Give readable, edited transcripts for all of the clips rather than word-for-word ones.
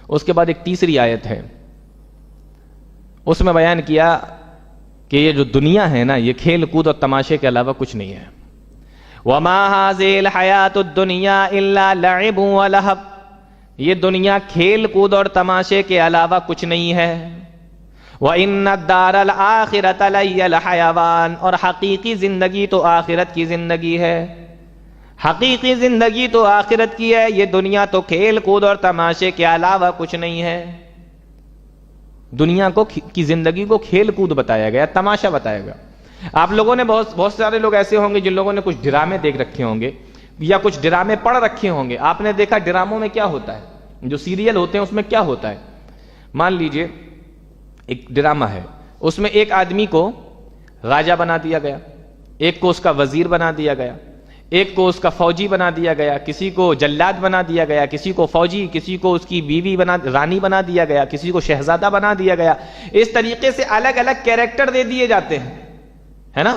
اس کے بعد ایک تیسری آیت ہے، اس میں بیان کیا کہ یہ جو دنیا ہے نا، یہ کھیل کود اور تماشے کے علاوہ کچھ نہیں ہے۔ وَمَا هَذِهِ الْحَيَاةُ الدُّنْيَا إِلَّا لَعِبٌ وَلَهْوٌ، یہ دنیا کھیل کود اور تماشے کے علاوہ کچھ نہیں ہے۔ وَإِنَّ الدَّارَ الْآخِرَةَ لَهِيَ الْحَيَوَانُ، اور حقیقی زندگی تو آخرت کی زندگی ہے، حقیقی زندگی تو آخرت کی ہے، یہ دنیا تو کھیل کود اور تماشے کے علاوہ کچھ نہیں ہے۔ دنیا کی زندگی کو کھیل کود بتایا گیا، تماشا بتایا گیا۔ آپ لوگوں نے بہت سارے لوگ ایسے ہوں گے جن لوگوں نے کچھ ڈرامے دیکھ رکھے ہوں گے یا کچھ ڈرامے پڑھ رکھے ہوں گے۔ آپ نے دیکھا ڈراموں میں کیا ہوتا ہے، جو سیریل ہوتے ہیں اس میں کیا ہوتا ہے۔ مان لیجئے ایک ڈرامہ ہے، اس میں ایک آدمی کو راجہ بنا دیا گیا، ایک کو اس کا وزیر بنا دیا گیا، ایک کو اس کا فوجی بنا دیا گیا، کسی کو جلاد بنا دیا گیا، کسی کو فوجی، کسی کو اس کی بیوی رانی بنا دیا گیا، کسی کو شہزادہ بنا دیا گیا۔ اس طریقے سے الگ الگ کیریکٹر دے دیے جاتے ہیں، ہے نا۔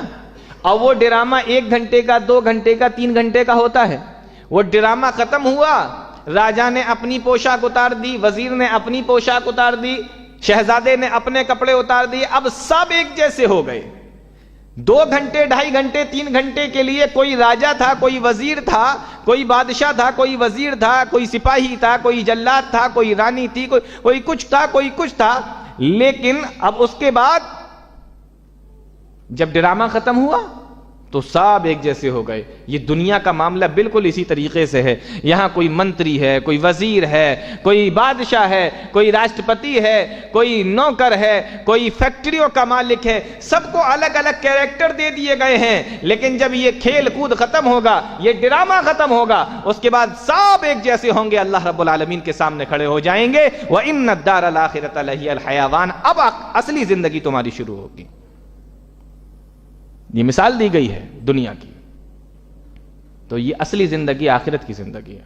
اور وہ ڈرامہ 1 گھنٹے کا، 2 گھنٹے کا، 3 گھنٹے کا ہوتا ہے۔ وہ ڈرامہ ختم ہوا، راجہ نے اپنی پوشاک اتار دی، وزیر نے اپنی پوشاک اتار دی، شہزادے نے اپنے کپڑے اتار دیے، اب سب ایک جیسے ہو گئے۔ 2 گھنٹے، 2.5 گھنٹے، 3 گھنٹے کے لیے کوئی راجہ تھا، کوئی وزیر تھا، کوئی بادشاہ تھا، کوئی وزیر تھا، کوئی سپاہی تھا، کوئی جلاد تھا، کوئی رانی تھی، کوئی کچھ تھا، کوئی کچھ تھا۔ لیکن اب اس کے بعد جب ڈرامہ ختم ہوا تو سب ایک جیسے ہو گئے۔ یہ دنیا کا معاملہ بالکل اسی طریقے سے ہے۔ یہاں کوئی منتری ہے، کوئی وزیر ہے، کوئی بادشاہ ہے، کوئی راشٹرپتی ہے، کوئی نوکر ہے، کوئی فیکٹریوں کا مالک ہے، سب کو الگ الگ کیریکٹر دے دیے گئے ہیں۔ لیکن جب یہ کھیل کود ختم ہوگا، یہ ڈرامہ ختم ہوگا، اس کے بعد سب ایک جیسے ہوں گے، اللہ رب العالمین کے سامنے کھڑے ہو جائیں گے۔ وَإِنَّ الدَّارَ الْآخِرَةَ لَهِيَ الْحَيَوَانُ، اب اصلی زندگی تمہاری شروع ہوگی۔ یہ مثال دی گئی ہے دنیا کی، تو یہ اصلی زندگی آخرت کی زندگی ہے۔